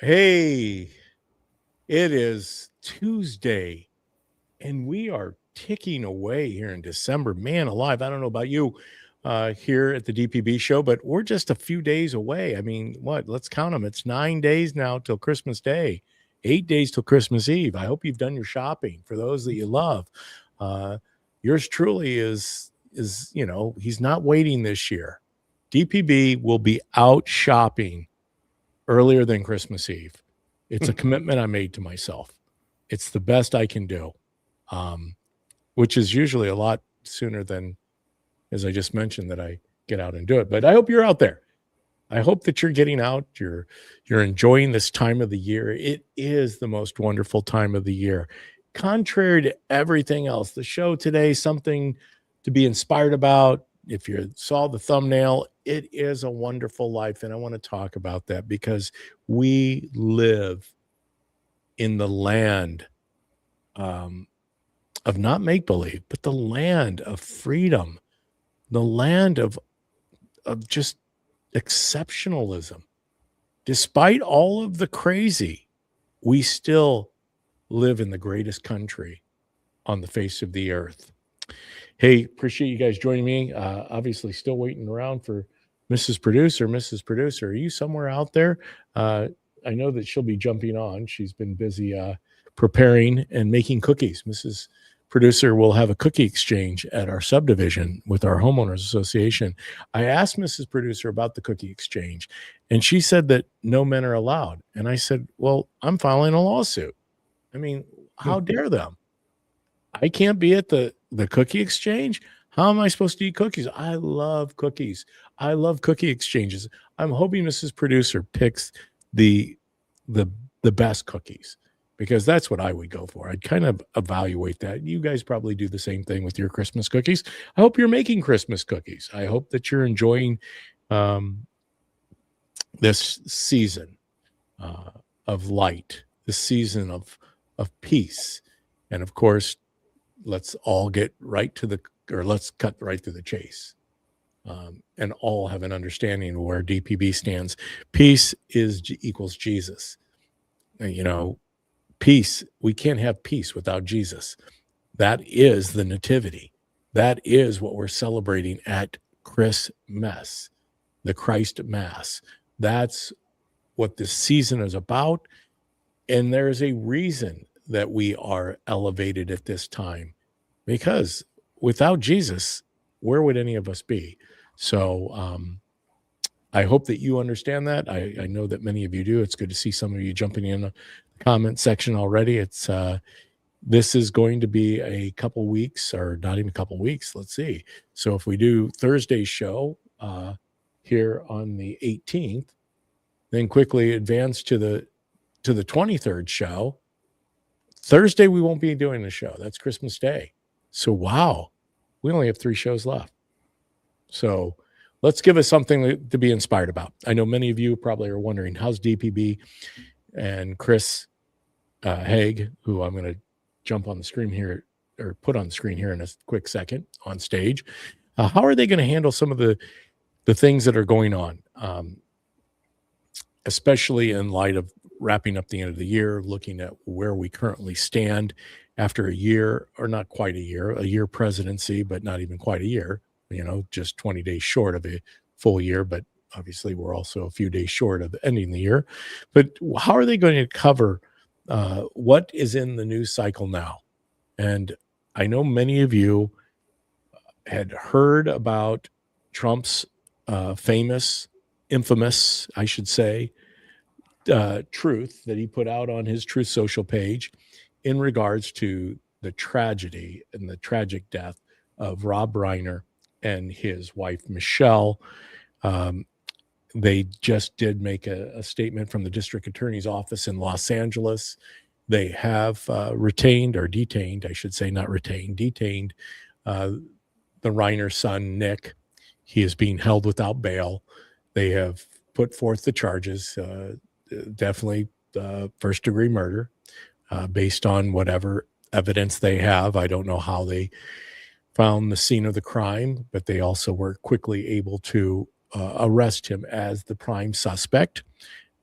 Hey, it is Tuesday, and we are ticking away here in December. Man alive, I don't know about you here at the DPB show, but we're just a few days away. I mean, what? Let's count them. It's 9 days now till Christmas Day, 8 days till Christmas Eve. I hope you've done your shopping for those that you love. Uh, yours truly is he's not waiting this year. DPB will be out shopping earlier than Christmas Eve. It's a commitment I made to myself. It's the best I can do, um, which is usually a lot sooner than, as I just mentioned, that I get out and do it. But I hope you're out there. I hope that you're getting out. You're enjoying this time of the year. It is the most wonderful time of the year. Contrary to everything else, the show today, something to be inspired about. If you saw the thumbnail, it is a wonderful life. And I want to talk about that because we live in the land of not make believe, but the land of freedom, the land of just exceptionalism. Despite all of the crazy, we still live in the greatest country on the face of the earth. Hey, appreciate you guys joining me. Obviously, still waiting around for Mrs. Producer. Mrs. Producer, are you somewhere out there? I know that she'll be jumping on. She's been busy preparing and making cookies. Mrs. Producer will have a cookie exchange at our subdivision with our homeowners association. I asked Mrs. Producer about the cookie exchange, and she said that no men are allowed. And I said, well, I'm filing a lawsuit. I mean, how dare them? I can't be at the cookie exchange. How am I supposed to eat cookies? I love cookies. I love cookie exchanges. I'm hoping Mrs. Producer picks the the best cookies because that's what I would go for. I'd kind of evaluate that. You guys probably do the same thing with your Christmas cookies. I hope you're making Christmas cookies. I hope that you're enjoying this season of light, this season of peace, and of course, let's all get right to let's cut right to the chase. And all have an understanding of where DPB stands. Peace equals Jesus. Peace, we can't have peace without Jesus. That is the nativity. That is what we're celebrating at Christmas, the Christ Mass. That's what this season is about. And there's a reason that we are elevated at this time, because without Jesus, where would any of us be? So I hope that you understand that. I know that many of you do. It's good to see some of you jumping in the comment section already. It's this is going to be a couple weeks, or not even a couple weeks. Let's see. So if we do Thursday's show here on the 18th, then quickly advance to the 23rd show. Thursday, we won't be doing the show. That's Christmas Day. So, wow, we only have 3 shows left. So let's give us something to be inspired about. I know many of you probably are wondering, how's DPB and Chris Haig, who I'm going to jump on the screen here, or put on the screen here in a quick second on stage, how are they going to handle some of the things that are going on, especially in light of wrapping up the end of the year, looking at where we currently stand after a year, or not quite a year presidency, but not even quite a year, just 20 days short of a full year. But obviously we're also a few days short of ending the year. But how are they going to cover what is in the news cycle now? And I know many of you had heard about Trump's infamous, I should say, truth that he put out on his Truth Social page in regards to the tragedy and the tragic death of Rob Reiner and his wife, Michelle. They just did make a statement from the district attorney's office in Los Angeles. They have detained, I should say, not retained, detained the Reiner son, Nick. He is being held without bail. They have put forth the charges, definitely first-degree murder, based on whatever evidence they have. I don't know how they found the scene of the crime, but they also were quickly able to arrest him as the prime suspect.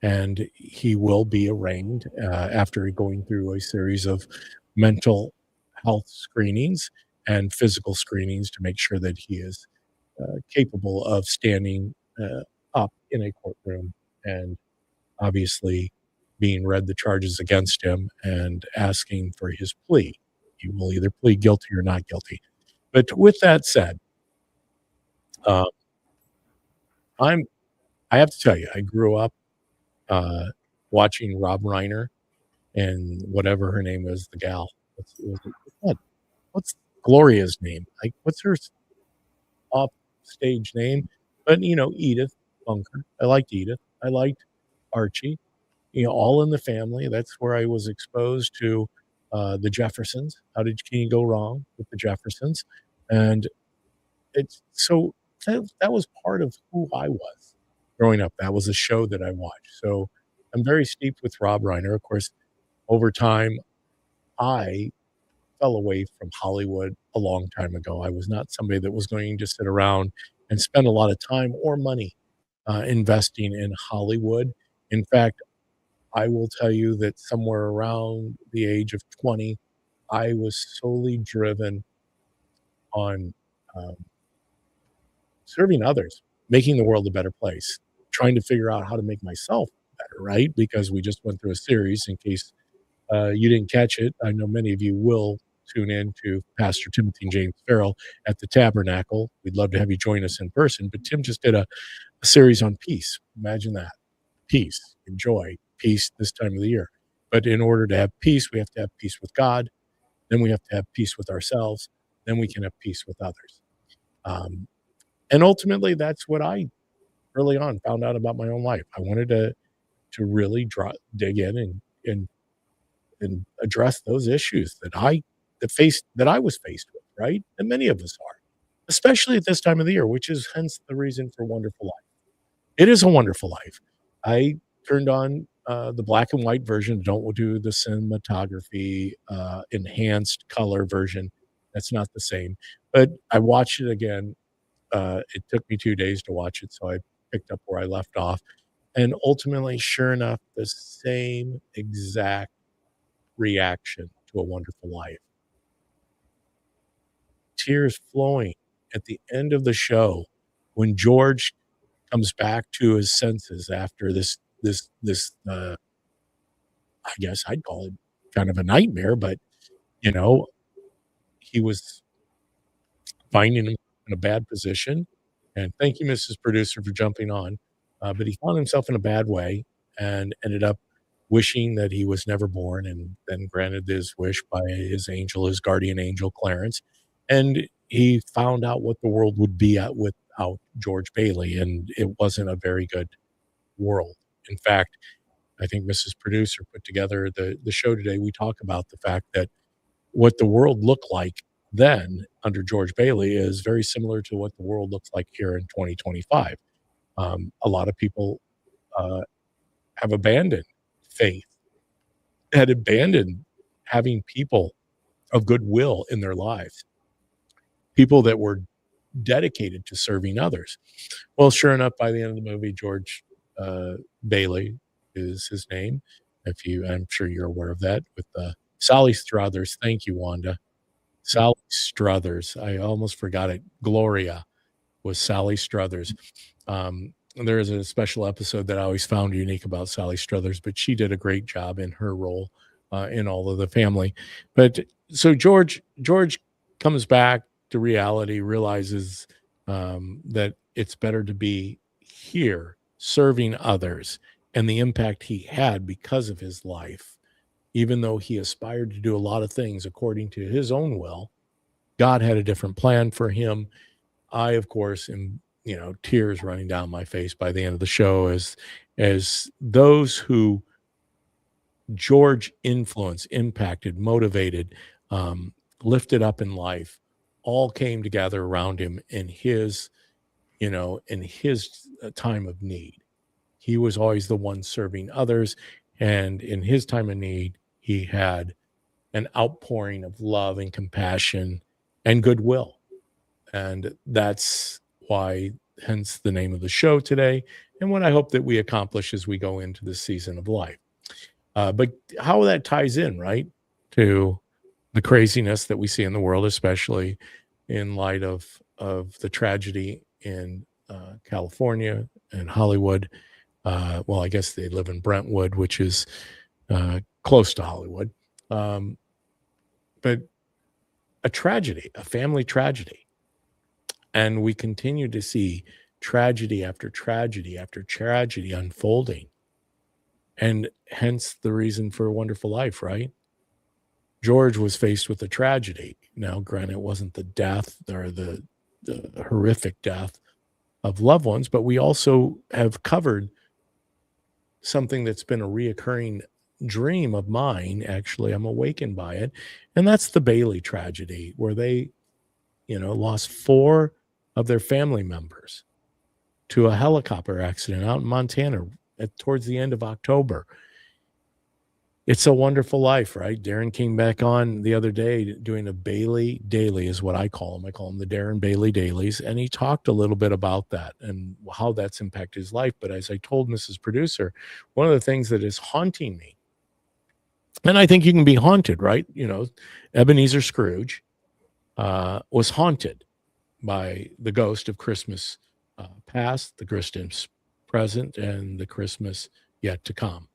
and he will be arraigned after going through a series of mental health screenings and physical screenings to make sure that he is capable of standing up in a courtroom and obviously being read the charges against him and asking for his plea. He will either plead guilty or not guilty. But with that said, uh, I'm I have to tell you, I grew up uh, watching Rob Reiner and whatever her name is, the gal. What? What's Gloria's name? Like, what's her off stage name? But Edith Bunker. I liked Edith. I liked Archie. All in the Family. That's where I was exposed to the Jeffersons. Can you go wrong with the Jeffersons? And it's so that was part of who I was growing up. That was a show that I watched. So I'm very steeped with Rob Reiner. Of course, over time, I fell away from Hollywood a long time ago. I was not somebody that was going to sit around and spend a lot of time or money investing in Hollywood. In fact, I will tell you that somewhere around the age of 20, I was solely driven on um, serving others, making the world a better place, trying to figure out how to make myself better, right? Because we just went through a series, in case you didn't catch it. I know many of you will tune in to Pastor Timothy and James Farrell at the Tabernacle. We'd love to have you join us in person. But Tim just did a series on peace. Imagine that. Peace and joy, peace this time of the year. But in order to have peace, we have to have peace with God. Then we have to have peace with ourselves. Then we can have peace with others. Um, and ultimately, that's what I early on found out about my own life. I wanted to really dig in and address those issues that I was faced with, right? And many of us are, especially at this time of the year, which is hence the reason for Wonderful Life. It is a wonderful life. I turned on the black and white version. Don't do the cinematography enhanced color version. That's not the same. But I watched it again. It took me 2 days to watch it, so I picked up where I left off. And ultimately, sure enough, the same exact reaction to A Wonderful Life. Tears flowing at the end of the show when George comes back to his senses after this I guess I'd call it kind of a nightmare, but you know, he was finding him in a bad position. And thank you, Mrs. Producer, for jumping on. But he found himself in a bad way and ended up wishing that he was never born, and then granted his wish by his angel, his guardian angel, Clarence. And he found out what the world would be at without George Bailey, and it wasn't a very good world. In fact, I think Mrs. Producer put together the show today. We talk about the fact that what the world looked like then under George Bailey is very similar to what the world looks like here in 2025. A lot of people uh, have abandoned faith, had abandoned having people of goodwill in their lives, people that were dedicated to serving others. Well, sure enough, by the end of the movie, George Bailey is his name. I'm sure you're aware of that with Sally Struthers. Thank you, Wanda. Sally Struthers. I almost forgot it. Gloria was Sally Struthers. There is a special episode that I always found unique about Sally Struthers, but she did a great job in her role in All of the Family. But so George comes back to reality, realizes that it's better to be here serving others, and the impact he had because of his life. Even though he aspired to do a lot of things according to his own will, God had a different plan for him. I, of course, am, tears running down my face by the end of the show as those who George influenced, impacted, motivated, lifted up in life, all came together around him in his time of need. He was always the one serving others, and in his time of need, he had an outpouring of love and compassion and goodwill. And that's why, hence the name of the show today. and what I hope that we accomplish as we go into this season of life. But how that ties in, right, to the craziness that we see in the world, especially in light of the tragedy in California and Hollywood. Well, I guess they live in Brentwood, which is close to Hollywood. But a tragedy, a family tragedy. And we continue to see tragedy after tragedy after tragedy unfolding. And hence the reason for A Wonderful Life, right? George was faced with a tragedy. Now, granted, it wasn't the death or the horrific death of loved ones, but we also have covered something that's been a reoccurring dream of mine. Actually, I'm awakened by it. And that's the Bailey tragedy, where they, lost 4 of their family members to a helicopter accident out in Montana towards the end of October. It's a Wonderful Life, right? Darren came back on the other day doing a Bailey Daily is what I call them. I call them the Darren Bailey Dailies. And he talked a little bit about that and how that's impacted his life. But as I told Mrs. Producer, one of the things that is haunting me, and I think you can be haunted, right? Ebenezer Scrooge was haunted by the ghost of Christmas past, the Christmas present, and the Christmas yet to come.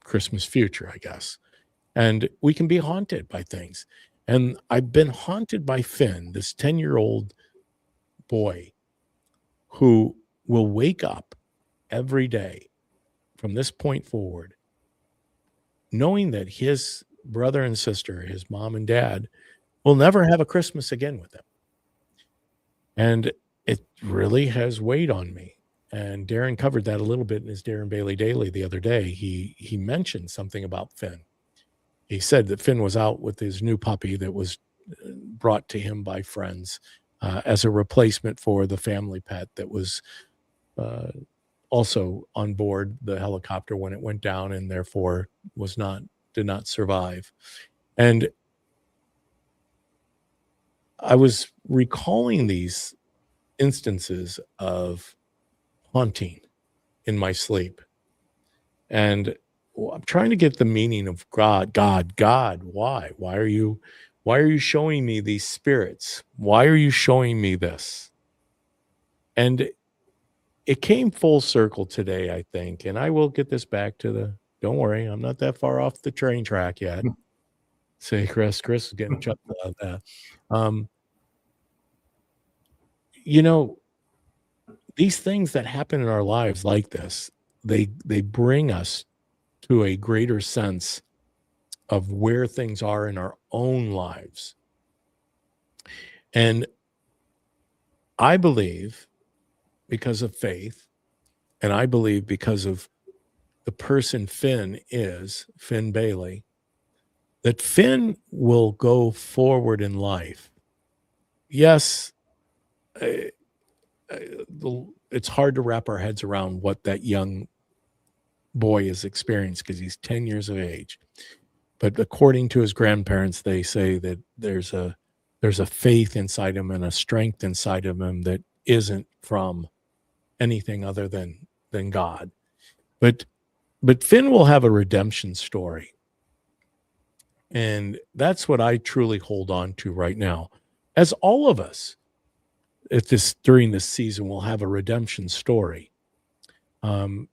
Christmas future, I guess. And we can be haunted by things. And I've been haunted by Finn, this 10-year-old boy who will wake up every day from this point forward, knowing that his brother and sister, his mom and dad, will never have a Christmas again with him. And it really has weighed on me. And Darren covered that a little bit in his Darren Bailey Daily the other day. He mentioned something about Finn. He said that Finn was out with his new puppy that was brought to him by friends as a replacement for the family pet that was also on board the helicopter when it went down, and therefore did not survive. And I was recalling these instances of haunting in my sleep. And I'm trying to get the meaning of God. Why? Why are you showing me these spirits? Why are you showing me this? And it came full circle today, I think. And I will get this back to don't worry, I'm not that far off the train track yet. Say, Chris is getting chucked out of that. These things that happen in our lives like this, they bring us to a greater sense of where things are in our own lives. And I believe, because of faith, and I believe because of the person Finn Bailey, that Finn will go forward in life. Yes, it's hard to wrap our heads around what that young boy has experienced because he's 10 years of age. But according to his grandparents, they say that there's a faith inside him and a strength inside of him that isn't from anything other than God. But Finn will have a redemption story. And that's what I truly hold on to right now. As all of us during this season will have a redemption story. And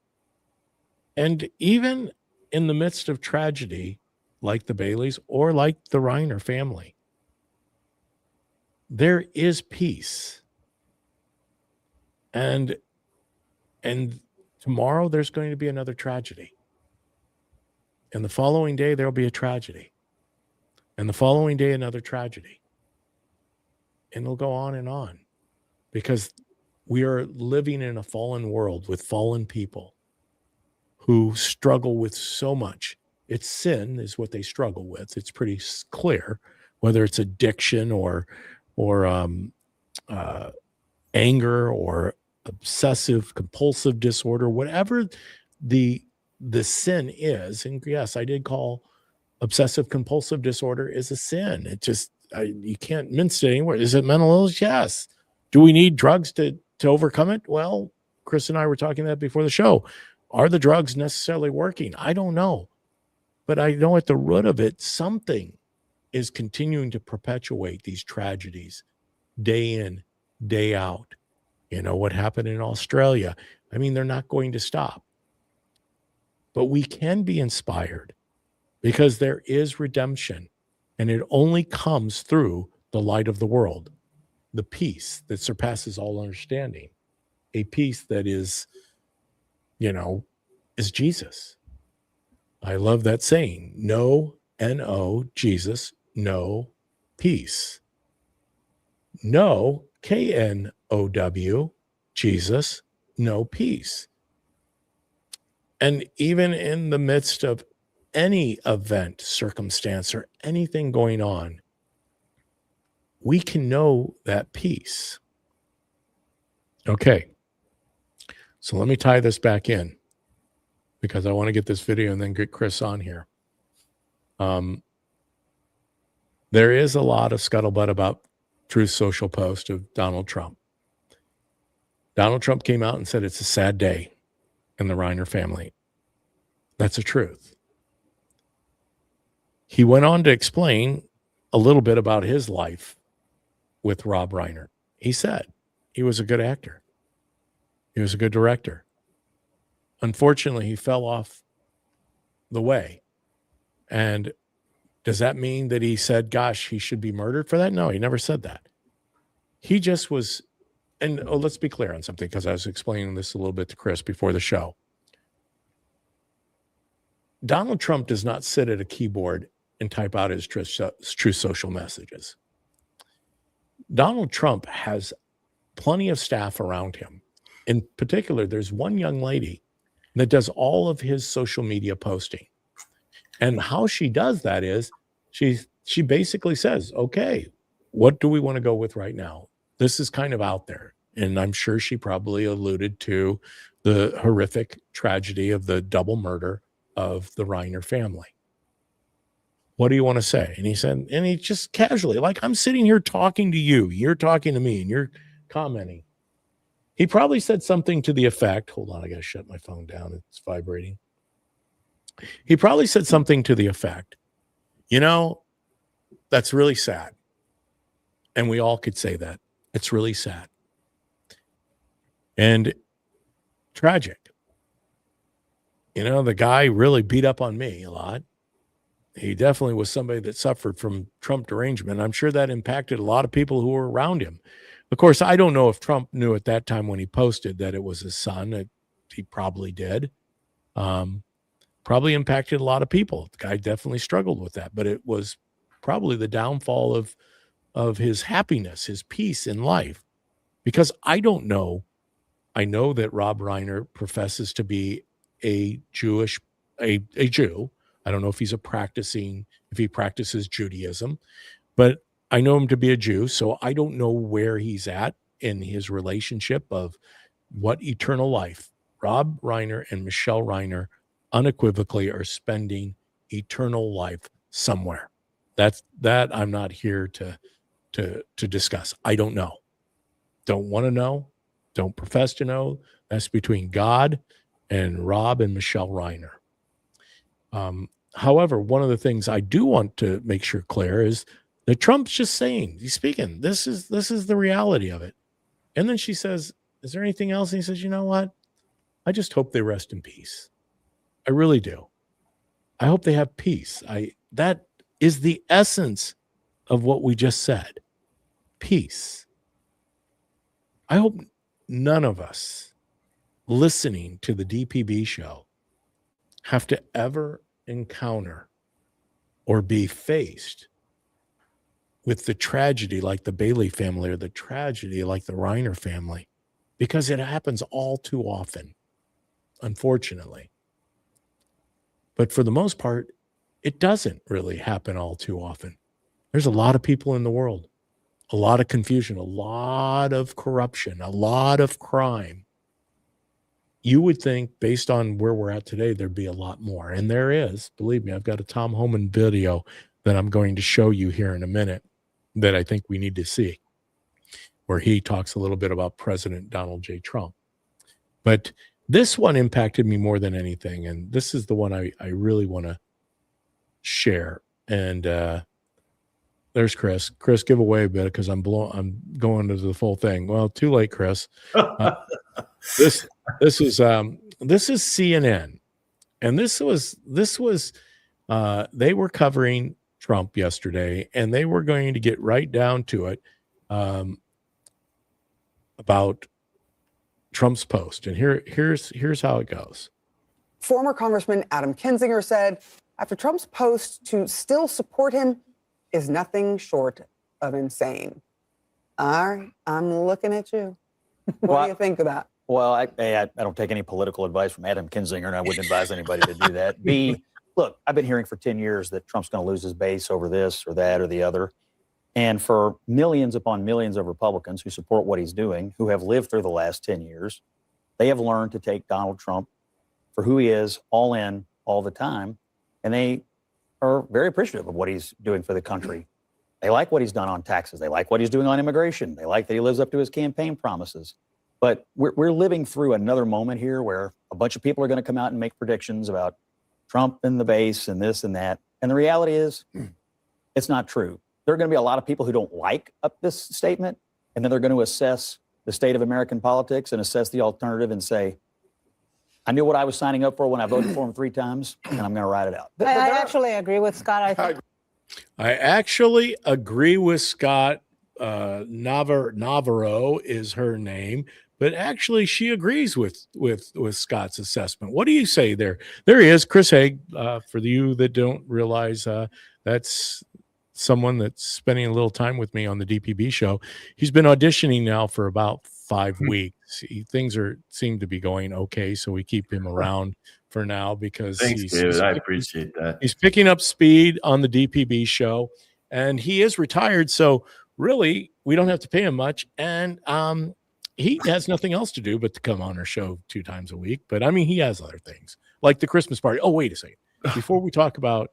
even in the midst of tragedy, like the Baileys or like the Reiner family, there is peace. And tomorrow there's going to be another tragedy. And the following day there'll be a tragedy. And the following day another tragedy. And it'll go on. Because we are living in a fallen world with fallen people who struggle with so much. It's sin is what they struggle with. It's pretty clear, whether it's addiction or anger or obsessive compulsive disorder, whatever the sin is. And yes, I did call obsessive compulsive disorder is a sin. It just, you can't mince it anywhere. Is it mental illness? Yes. Do we need drugs to overcome it? Well, Chris and I were talking that before the show. Are the drugs necessarily working? I don't know. But I know at the root of it, something is continuing to perpetuate these tragedies day in, day out. You know what happened in Australia? I mean, they're not going to stop. But we can be inspired because there is redemption, and it only comes through the light of the world, the peace that surpasses all understanding, a peace that is, is Jesus. I love that saying, no, N-O, Jesus, no peace. No, K-N-O-W, Jesus, no peace. And even in the midst of any event, circumstance, or anything going on, we can know that peace. Okay. So let me tie this back in because I want to get this video and then get Chris on here. There is a lot of scuttlebutt about Truth Social post of Donald Trump. Donald Trump came out and said it's a sad day in the Reiner family. That's the truth. He went on to explain a little bit about his life with Rob Reiner. He said he was a good actor. He was a good director. Unfortunately, he fell off the way. And does that mean that he said, gosh, he should be murdered for that? No, he never said that. He just was, and let's be clear on something, because I was explaining this a little bit to Chris before the show. Donald Trump does not sit at a keyboard and type out his true social messages. Donald Trump has plenty of staff around him. In particular, there's one young lady that does all of his social media posting. And how she does that is she basically says, okay, what do we want to go with right now? This is kind of out there. And I'm sure she probably alluded to the horrific tragedy of the double murder of the Reiner family. What do you want to say? And he said, and he just casually, like, I'm sitting here talking to you, you're talking to me, and you're commenting. He probably said something to the effect, hold on, I got to shut my phone down. It's vibrating. He probably said something to the effect, that's really sad. And we all could say that. It's really sad. And tragic. The guy really beat up on me a lot. He definitely was somebody that suffered from Trump derangement. I'm sure that impacted a lot of people who were around him. Of course, I don't know if Trump knew at that time when he posted that it was his son. He probably did. Probably impacted a lot of people. The guy definitely struggled with that, but it was probably the downfall of his happiness, his peace in life. Because I don't know. I know that Rob Reiner professes to be a Jew. I don't know if he practices Judaism, but I know him to be a Jew. So I don't know where he's at in his relationship of what eternal life. Rob Reiner and Michelle Reiner unequivocally are spending eternal life somewhere. That I'm not here to discuss. I don't know. Don't want to know. Don't profess to know. That's between God and Rob and Michelle Reiner. However, one of the things I do want to make sure clear is that Trump's just saying, he's speaking. This is the reality of it. And then she says, is there anything else? And he says, you know what? I just hope they rest in peace. I really do. I hope they have peace. That is the essence of what we just said. Peace. I hope none of us listening to the DPB show have to ever encounter or be faced with the tragedy like the Bailey family or the tragedy like the Reiner family, because it happens all too often, unfortunately. But for the most part, it doesn't really happen all too often. There's a lot of people in the world, a lot of confusion, a lot of corruption, a lot of crime. You would think, based on where we're at today, there'd be a lot more. And there is. Believe me, I've got a Tom Homan video that I'm going to show you here in a minute that I think we need to see, where he talks a little bit about President Donald J. Trump. But this one impacted me more than anything, and this is the one I really want to share. And there's Chris. Chris, give away a bit because I'm going to the full thing. Well, too late, Chris. This is CNN, and this was they were covering Trump yesterday, and they were going to get right down to it about Trump's post. And here's how it goes. Former Congressman Adam Kinzinger said, after Trump's post to still support him is nothing short of insane. All right, I'm looking at you. What do you think of that? Well, I don't take any political advice from Adam Kinzinger, and I wouldn't advise anybody to do that. Look, I've been hearing for 10 years that Trump's going to lose his base over this or that or the other. And for millions upon millions of Republicans who support what he's doing, who have lived through the last 10 years, they have learned to take Donald Trump for who he is, all in, all the time. And they are very appreciative of what he's doing for the country. They like what he's done on taxes. They like what he's doing on immigration. They like that he lives up to his campaign promises. But we're living through another moment here where a bunch of people are going to come out and make predictions about Trump and the base and this and that. And the reality is, it's not true. There are going to be a lot of people who don't like this statement, and then they're going to assess the state of American politics and assess the alternative and say, I knew what I was signing up for when I voted for him 3 times, and I'm going to ride it out. I actually agree with Scott. I actually agree with Scott. Navarro is her name, but actually she agrees with Scott's assessment. What do you say there? There he is, Chris Haig. For you that don't realize, that's someone that's spending a little time with me on the DPB show. He's been auditioning now for about 5 weeks. Things seem to be going okay, so we keep him around for now because Thanks, David. I appreciate that. He's picking up speed on the DPB show, and he is retired, so really we don't have to pay him much, and he has nothing else to do but to come on our show 2 times a week. But I mean, he has other things like the Christmas party. Oh, wait a second. Before we talk about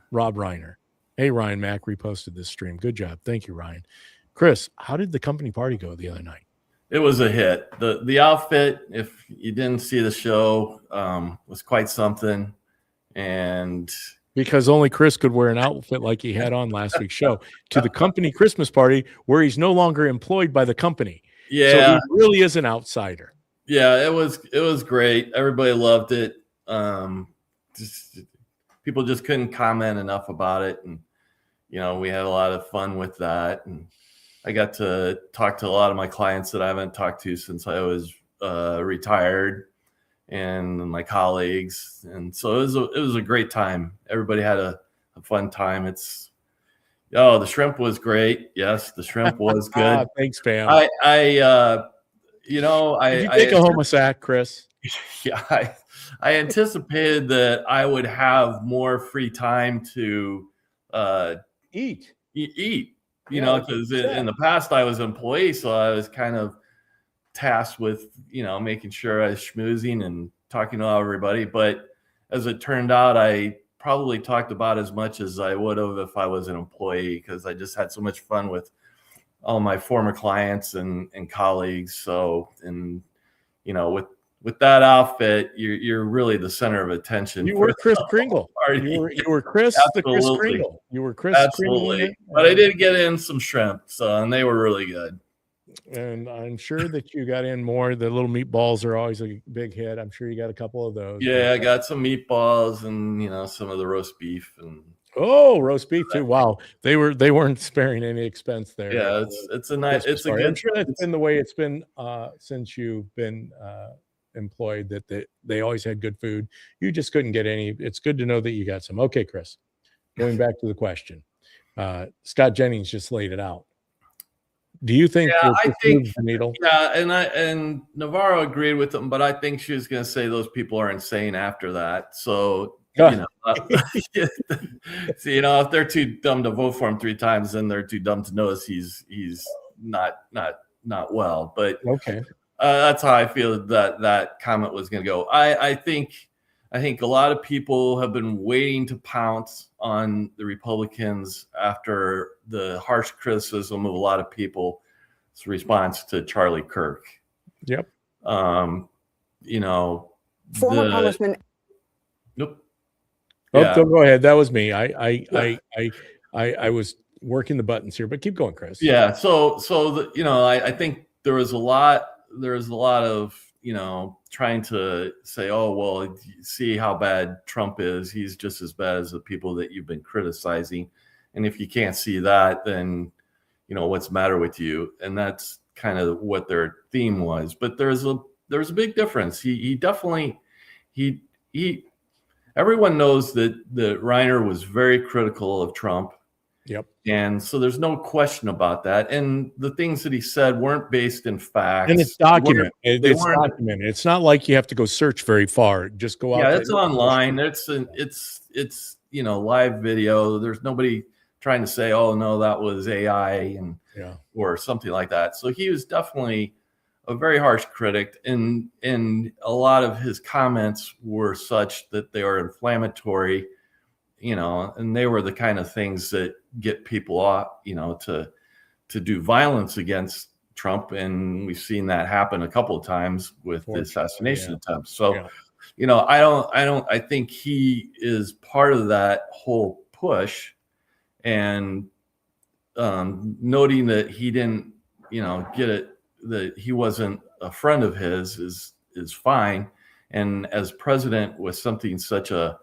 Rob Reiner, hey, Ryan Mack reposted this stream. Good job. Thank you, Ryan. Chris, how did the company party go the other night? It was a hit. The outfit, if you didn't see the show, was quite something. And because only Chris could wear an outfit like he had on last week's show to the company Christmas party where he's no longer employed by the company. Yeah, so he really is an outsider. Yeah, it was great. Everybody loved it. People just couldn't comment enough about it, and we had a lot of fun with that. And I got to talk to a lot of my clients that I haven't talked to since I was retired, and my colleagues. And so it was a great time. Everybody had a fun time. The shrimp was great. Yes, the shrimp was good. Thanks, fam. Did you take a homo-sack, Chris? Yeah, I anticipated that I would have more free time to eat. Because in the past I was an employee, so I was kind of tasked with, making sure I was schmoozing and talking to everybody. But as it turned out, I probably talked about as much as I would have if I was an employee, because I just had so much fun with all my former clients and colleagues. So, and with that outfit, you're really the center of attention. You were Chris Kringle. You were Chris, the Chris Kringle. You were Chris Absolutely. Kringle. But I did get in some shrimp, and they were really good. And I'm sure that you got in more. The little meatballs are always a big hit. I'm sure you got a couple of those. Yeah, I got some meatballs and some of the roast beef and roast beef too. Wow, they weren't sparing any expense there. Yeah, it's a nice. It's a good. I'm sure that's been the way it's been since you've been employed. That they always had good food. You just couldn't get any. It's good to know that you got some. Okay, Chris. Going back to the question, Scott Jennings just laid it out. Do you think? Yeah, I think the needle? Yeah, and Navarro agreed with him, but I think she was going to say those people are insane after that. So so, if they're too dumb to vote for him 3 times, then they're too dumb to notice he's not well. But okay, that's how I feel that comment was going to go. I think a lot of people have been waiting to pounce on the Republicans after the harsh criticism of a lot of people's response to Charlie Kirk. Yep. Former Congressman. Nope. Oh, Yeah. go ahead. That was me. I was working the buttons here, but keep going, Chris. Yeah. So I think there was a lot of, trying to say, oh, well, see how bad Trump is. He's just as bad as the people that you've been criticizing. And if you can't see that, then, what's the matter with you? And that's kind of what their theme was. But there's a big difference. He definitely, everyone knows that Reiner was very critical of Trump. Yep. And so there's no question about that. And the things that he said weren't based in facts. And it's documented. It's documented. It's not like you have to go search very far. Just go out. Yeah, it's online. It's live video. There's nobody trying to say, oh no, that was AI or something like that. So he was definitely a very harsh critic, and a lot of his comments were such that they are inflammatory, and they were the kind of things that get people off, to do violence against Trump. And we've seen that happen a couple of times with the assassination attempts. So, I think he is part of that whole push, and noting that he didn't, get it, that he wasn't a friend of his is fine. And as president with something such a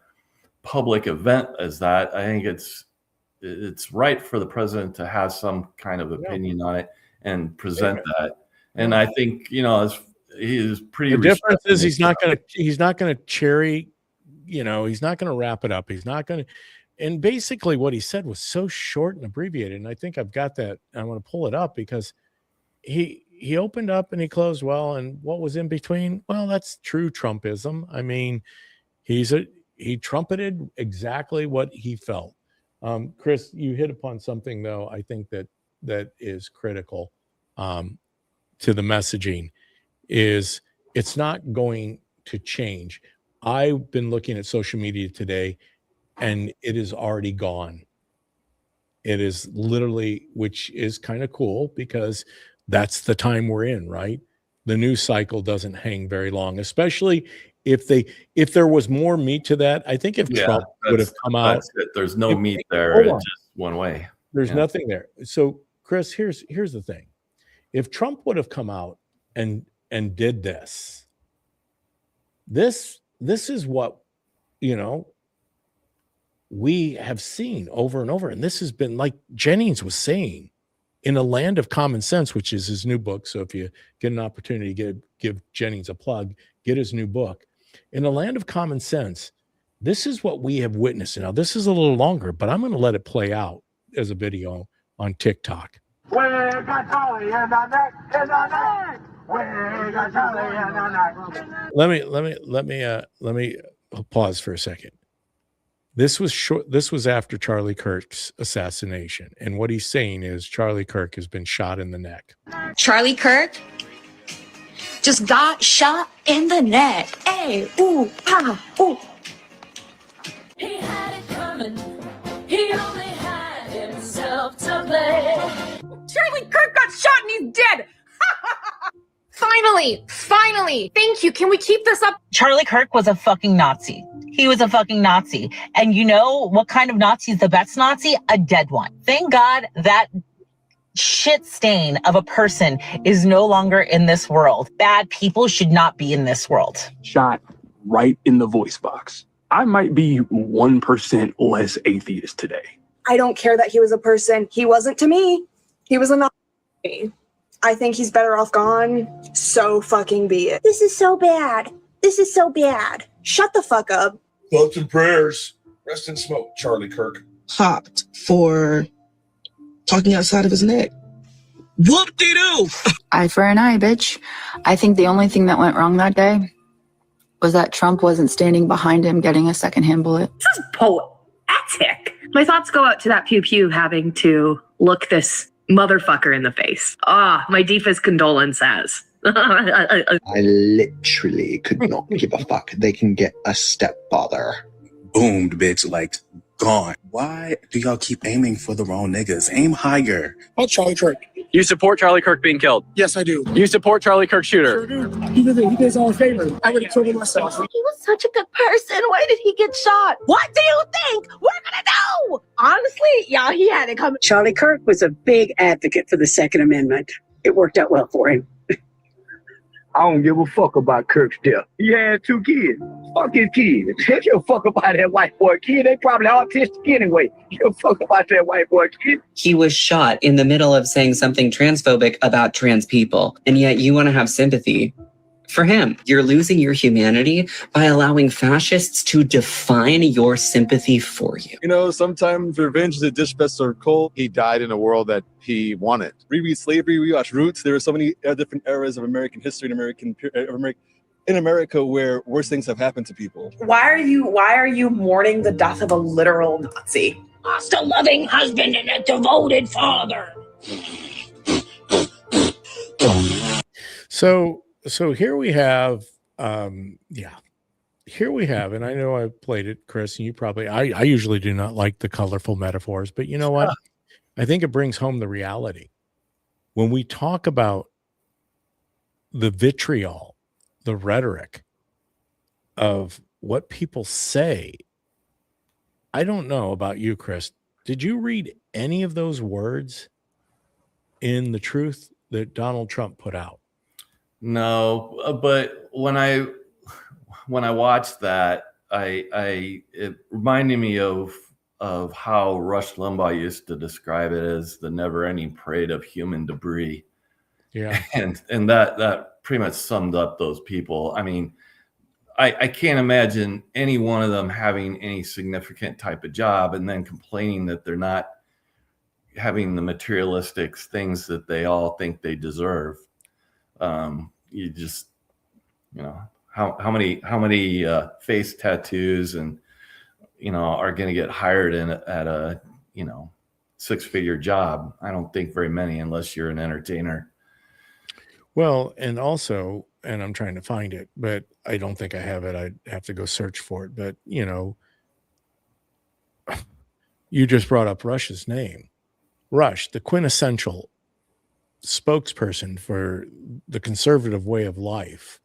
public event as that, I think it's right for the president to have some kind of opinion on it and present that. And I think, he is pretty. The difference is he's not going to cherry, he's not going to wrap it up. He's not going to. And basically what he said was so short and abbreviated. And I think I've got that. I want to pull it up because he opened up and he closed well. And what was in between? Well, that's true Trumpism. I mean, he trumpeted exactly what he felt. Chris, you hit upon something though, I think that is critical to the messaging is it's not going to change. I've been looking at social media today and it is already gone. It is literally, which is kind of cool because that's the time we're in, right? The news cycle doesn't hang very long, especially if there was more meat to that. I think if Trump would have come out, there's no meat there. It's just one way. There's nothing there. So Chris, here's the thing. If Trump would have come out and did this is what, we have seen over and over. And this has been, like Jennings was saying, in a land of common sense, which is his new book. So if you get an opportunity to give Jennings a plug, get his new book. In a land of common sense, this is what we have witnessed. Now, this is a little longer, but I'm going to let it play out as a video on TikTok. Let me pause for a second. This was short. This was after Charlie Kirk's assassination. And what he's saying is Charlie Kirk has been shot in the neck. Charlie Kirk just got shot in the neck. Hey, ooh, ah, ooh. He had it coming. He only had himself to blame. Charlie Kirk got shot and he's dead. Finally. Thank you. Can we keep this up? Charlie Kirk was a fucking Nazi. He was a fucking Nazi. And you know what kind of Nazi is the best Nazi? A dead one. Thank God that shit stain of a person is no longer in this world. Bad people should not be in this world. Shot right in the voice box. I might be 1% less atheist today. I don't care that he was a person. He wasn't to me. He was a Nazi. I think he's better off gone. So fucking be it. This is so bad. Shut the fuck up. Thoughts and prayers. Rest in smoke, Charlie Kirk. Popped for talking outside of his neck. Whoop-de-doo! Eye for an eye, bitch. I think the only thing that went wrong that day was that Trump wasn't standing behind him getting a secondhand bullet. This is poetic. My thoughts go out to that pew-pew having to look this motherfucker in the face. My deepest condolences. I literally could not give a fuck. They can get a stepfather. Boomed, bitch. Like, gone. Why do y'all keep aiming for the wrong niggas? Aim higher. Oh, Charlie Kirk. You support Charlie Kirk being killed? Yes, I do. You support Charlie Kirk shooter? Sure do. He did his own favor. I would have killed him myself. He was such a good person. Why did he get shot? What do you think we're gonna do? Honestly, y'all, he had it coming. Charlie Kirk was a big advocate for the Second Amendment. It worked out well for him. I don't give a fuck about Kirk's death. He had 2 kids. Fuck his kids. Give a fuck about that white boy kid. They probably autistic anyway. Give a fuck about that white boy kid. He was shot in the middle of saying something transphobic about trans people, and yet you want to have sympathy for him. You're losing your humanity by allowing fascists to define your sympathy for you. You know, sometimes revenge is a dish best served cold. He died in a world that he wanted. Reread slavery, rewatch Roots. There are so many different eras of American history and in America where worse things have happened to people. Why are you mourning the death of a literal Nazi? Lost a loving husband and a devoted father. So here we have, here we have, and I know I played it, Chris, and you probably, I usually do not like the colorful metaphors, but you know what? I think it brings home the reality. When we talk about the vitriol, the rhetoric of what people say, I don't know about you, Chris. Did you read any of those words in the truth that Donald Trump put out? No, but when I watched that, it reminded me of how Rush Limbaugh used to describe it as the never-ending parade of human debris. Yeah, and that pretty much summed up those people. I mean, I can't imagine any one of them having any significant type of job and then complaining that they're not having the materialistic things that they all think they deserve. You just, you know, how many face tattoos and, you know, are going to get hired at a, you know, 6-figure job? I don't think very many, unless you're an entertainer. Well, and also, and I'm trying to find it, but I don't think I have it. I'd have to go search for it. But, you know, you just brought up Rush's name. Rush, the quintessential spokesperson for the conservative way of life,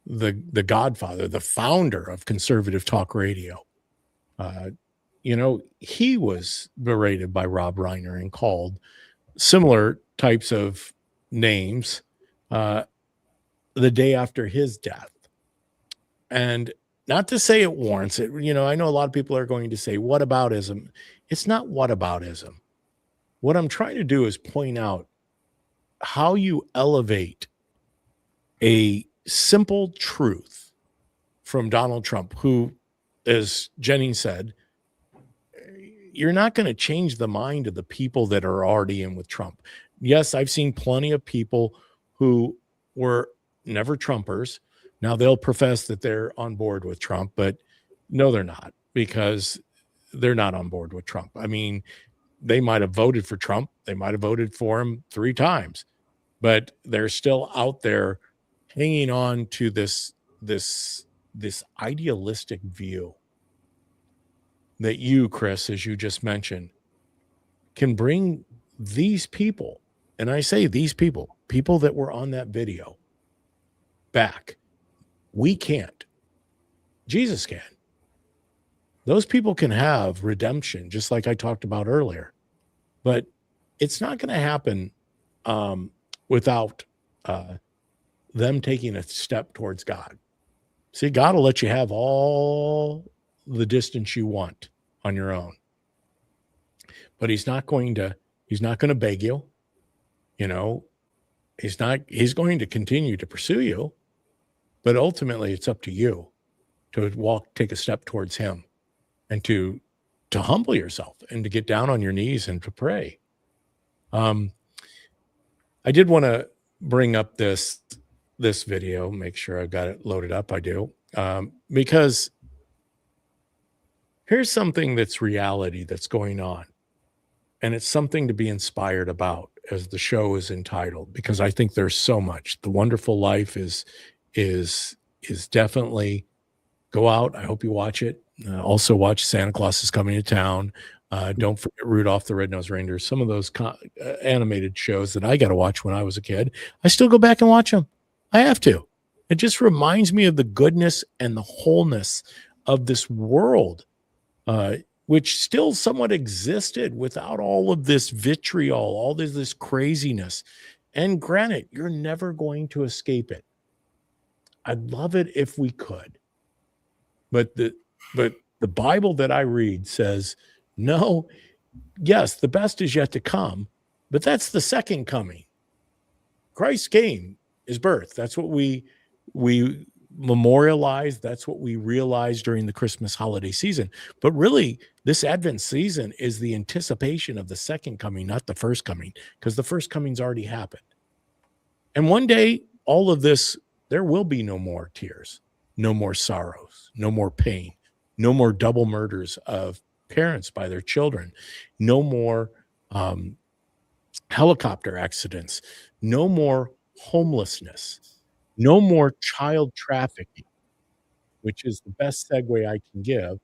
the godfather, the founder of conservative talk radio. You know, he was berated by Rob Reiner and called similar types of names the day after his death. And not to say it warrants it. You know, I know a lot of people are going to say, whataboutism. It's not whataboutism. What I'm trying to do is point out how you elevate a simple truth from Donald Trump, who, as Jenny said, you're not going to change the mind of the people that are already in with Trump. Yes, I've seen plenty of people who were never Trumpers. Now they'll profess that they're on board with Trump, but no, they're not, because they're not on board with Trump. I mean, they might have voted for Trump. They might have voted for him 3 times, but they're still out there hanging on to this idealistic view that you, Chris, as you just mentioned, can bring these people, and I say these people that were on that video, back. We can't. Jesus can. Those people can have redemption, just like I talked about earlier. But it's not going to happen without them taking a step towards God. See, God will let you have all the distance you want on your own. But he's not going to beg you. You know, he's going to continue to pursue you. But ultimately, it's up to you to take a step towards him, and to humble yourself and to get down on your knees and to pray. I did want to bring up this video, make sure I've got it loaded up. I do, because here's something that's reality that's going on, and it's something to be inspired about, as the show is entitled, because I think there's so much. The Wonderful Life is definitely Go out. I hope you watch it. Also watch Santa Claus is Coming to Town. Don't forget Rudolph the Red-Nosed Reindeer. Some of those animated shows that I got to watch when I was a kid, I still go back and watch them. I have to. It just reminds me of the goodness and the wholeness of this world, which still somewhat existed without all of this vitriol, all this craziness. And granted, you're never going to escape it. I'd love it if we could. But the Bible that I read says, no, yes, the best is yet to come, but that's the second coming. Christ came, his birth. That's what we memorialize. That's what we realize during the Christmas holiday season. But really, this Advent season is the anticipation of the second coming, not the first coming, because the first coming's already happened. And one day, all of this, there will be no more tears, no more sorrows, no more pain, no more double murders of parents by their children, no more helicopter accidents, no more homelessness, no more child trafficking, which is the best segue I can give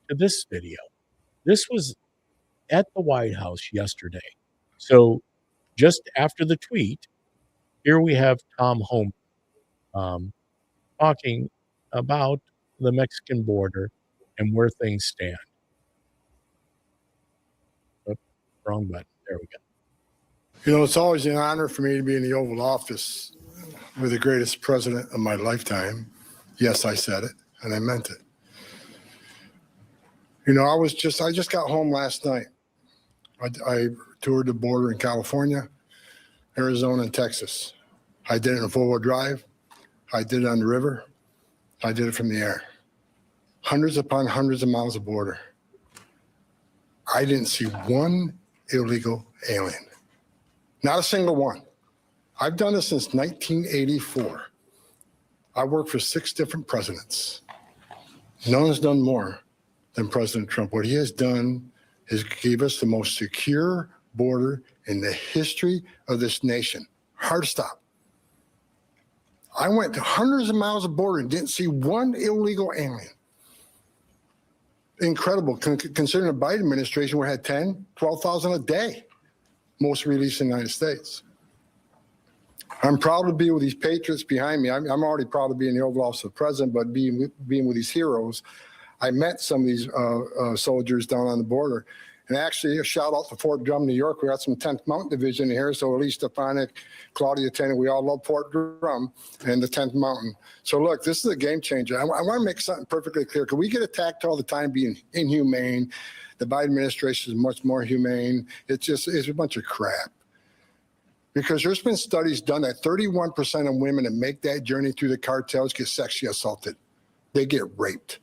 to this video. This was at the White House yesterday. So just after the tweet, here we have Tom Homan talking about the Mexican border and where things stand. Oops, wrong button. There we go. You know, it's always an honor for me to be in the Oval Office with the greatest president of my lifetime. Yes, I said it, and I meant it. You know, I just got home last night. I toured the border in California, Arizona, and Texas. I did it in a four-wheel drive. I did it on the river. I did it from the air. Hundreds upon hundreds of miles of border. I didn't see one illegal alien. Not a single one. I've done this since 1984. I worked for 6 different presidents. No one's done more than President Trump. What he has done is give us the most secure border in the history of this nation. Hard stop. I went to hundreds of miles of border and didn't see one illegal alien. Incredible, considering the Biden administration, we had 10, 12,000 a day, most released in the United States. I'm proud to be with these patriots behind me. I'm already proud to be in the Oval Office of the President, but being with these heroes, I met some of these soldiers down on the border. And actually, a shout out to Fort Drum, New York. We got some 10th Mountain Division here. So Elise Stefanik, Claudia Tennant, we all love Fort Drum and the 10th Mountain. So look, this is a game changer. I want to make something perfectly clear. Because we get attacked all the time being inhumane. The Biden administration is much more humane. It's a bunch of crap. Because there's been studies done that 31% of women that make that journey through the cartels get sexually assaulted. They get raped.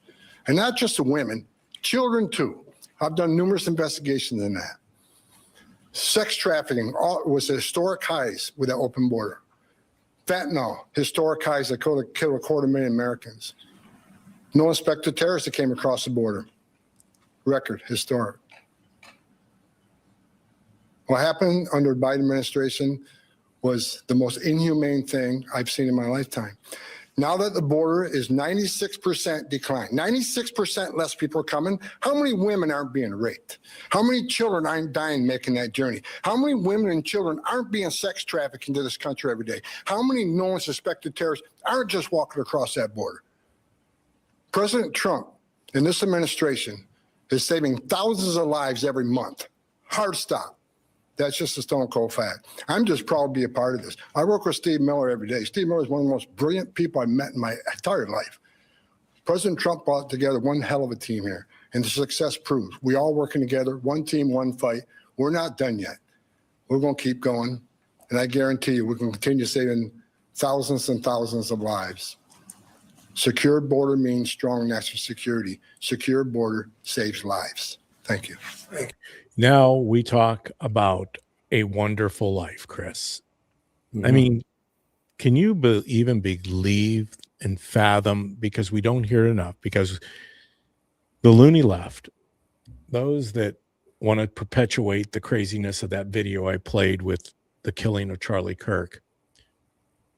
And not just the women, children too. I've done numerous investigations in that. Sex trafficking was at historic highs with that open border. Fentanyl, historic highs that killed 250,000 Americans. No inspector terrorists that came across the border. Record, historic. What happened under the Biden administration was the most inhumane thing I've seen in my lifetime. Now that the border is 96% decline, 96% less people are coming, how many women aren't being raped? How many children aren't dying making that journey? How many women and children aren't being sex trafficked into this country every day? How many known suspected terrorists aren't just walking across that border? President Trump and this administration is saving thousands of lives every month. Hard stop. That's just a stone cold fact. I'm just proud to be a part of this. I work with Steve Miller every day. Steve Miller is one of the most brilliant people I've met in my entire life. President Trump brought together one hell of a team here, and the success proves we all working together, one team, one fight. We're not done yet. We're going to keep going, and I guarantee you we can continue saving thousands and thousands of lives. Secure border means strong national security. Secure border saves lives. Thank you. Now we talk about a wonderful life, Chris. I mean, can you even believe and fathom, because we don't hear it enough, because the loony left, those that want to perpetuate the craziness of that video I played with the killing of Charlie Kirk,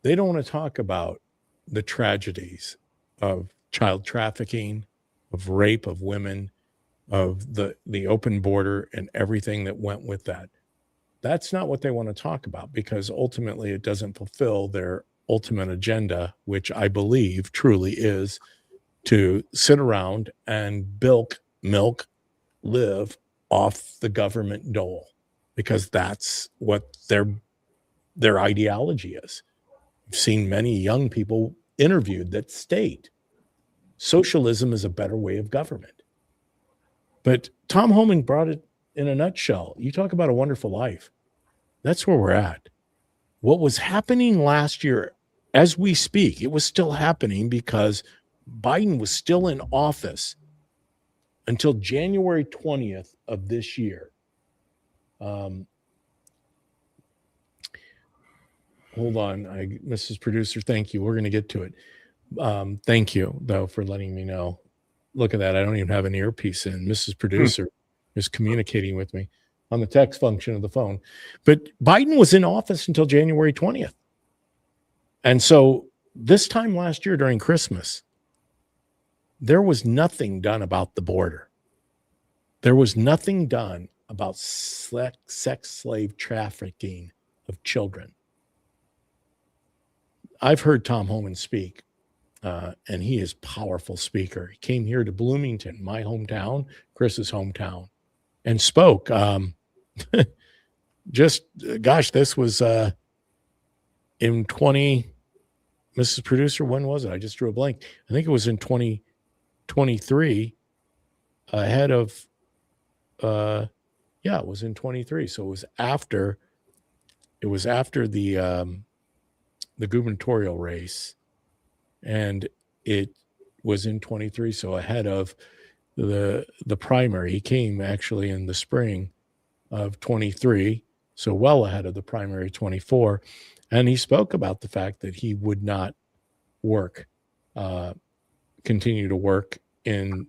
they don't want to talk about the tragedies of child trafficking, of rape of women, of the open border and everything that went with that. That's not what they want to talk about, because ultimately it doesn't fulfill their ultimate agenda, which I believe truly is to sit around and milk, live off the government dole, because that's what their ideology is. I've seen many young people interviewed that state socialism is a better way of government. But Tom Homan brought it in a nutshell. You talk about a wonderful life. That's where we're at. What was happening last year, as we speak, it was still happening because Biden was still in office until January 20th of this year. Hold on, Mrs. Producer, thank you. We're going to get to it. Thank you, though, for letting me know. Look at that. I don't even have an earpiece in. Mrs. Producer is communicating with me on the text function of the phone. But Biden was in office until January 20th. And so this time last year during Christmas, there was nothing done about the border. There was nothing done about sex slave trafficking of children. I've heard Tom Homan speak, and he is a powerful speaker. He came here to Bloomington, my hometown, Chris's hometown, and spoke. This was in 20, Mrs. Producer, when was it? I just drew a blank. I think it was in 2023, ahead of, it was in 23. So it was after the gubernatorial race, and it was in 23. So ahead of the primary. He came actually in the spring of 23, so well ahead of the primary 24. And he spoke about the fact that he would not continue to work in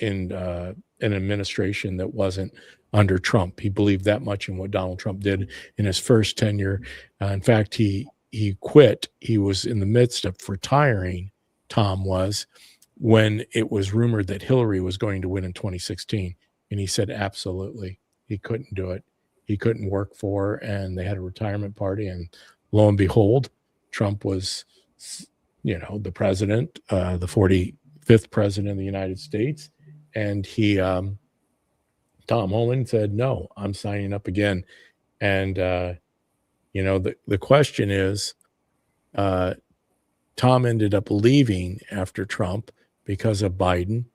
an administration that wasn't under Trump. He believed that much in what Donald Trump did in his first tenure. In fact, he quit. He was in the midst of retiring, Tom was, when it was rumored that Hillary was going to win in 2016. And he said, absolutely, he couldn't do it. He couldn't work for her, and they had a retirement party. And lo and behold, Trump was, the president, the 45th president of the United States. And Tom Homan said, no, I'm signing up again. And, the question is, Tom ended up leaving after Trump because of Biden,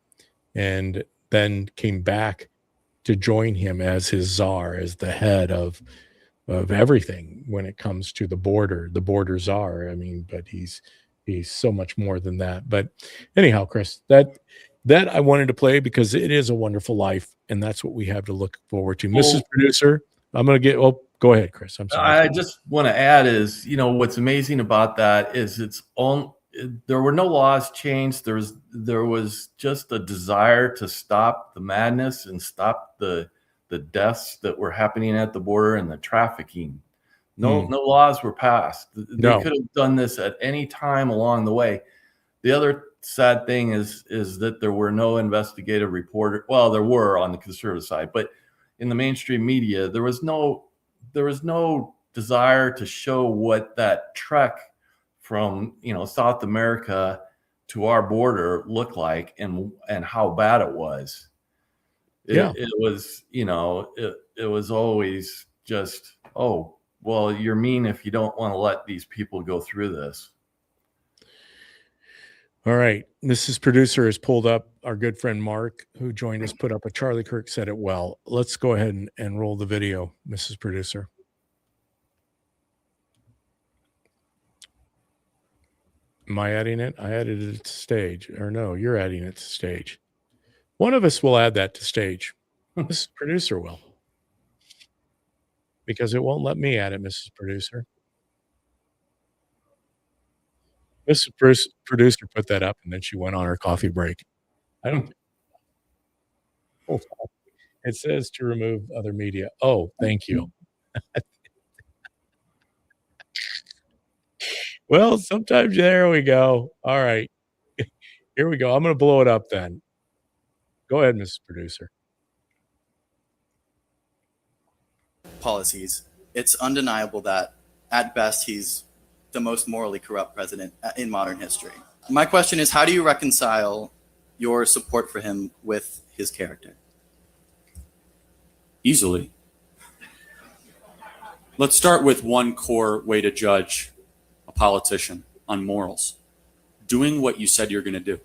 and then came back to join him as his czar, as the head of everything when it comes to the border czar. I mean, but he's so much more than that. But anyhow, Chris, that I wanted to play because it is a wonderful life, and that's what we have to look forward to. Mrs. Producer, I'm going to get, go ahead, Chris. I'm sorry. I just want to add is, what's amazing about that is there were no laws changed. There was just a desire to stop the madness and stop the deaths that were happening at the border and the trafficking. No laws were passed. They could have done this at any time along the way. The other sad thing is that there were no investigative reporters. Well, there were on the conservative side, but in the mainstream media, there was no desire to show what that trek from South America to our border looked like and how bad it was. It was it was always just, oh, well, you're mean if you don't want to let these people go through this. All right. Mrs. Producer has pulled up our good friend Mark, who joined us, put up a Charlie Kirk said it well. Let's go ahead and roll the video, Mrs. Producer. Am I adding it? I added it to stage. Or no, you're adding it to stage. One of us will add that to stage. Mrs. Producer will. Because it won't let me add it, Mrs. Producer. Mrs. Producer put that up, and then she went on her coffee break. I don't. It says to remove other media. Oh, thank you. Well, sometimes there we go. All right. Here we go. I'm going to blow it up then. Go ahead, Mrs. Producer. Policies, it's undeniable that at best he's the most morally corrupt president in modern history. My question is, how do you reconcile your support for him with his character? Easily. Let's start with one core way to judge a politician on morals: doing what you said you're going to do.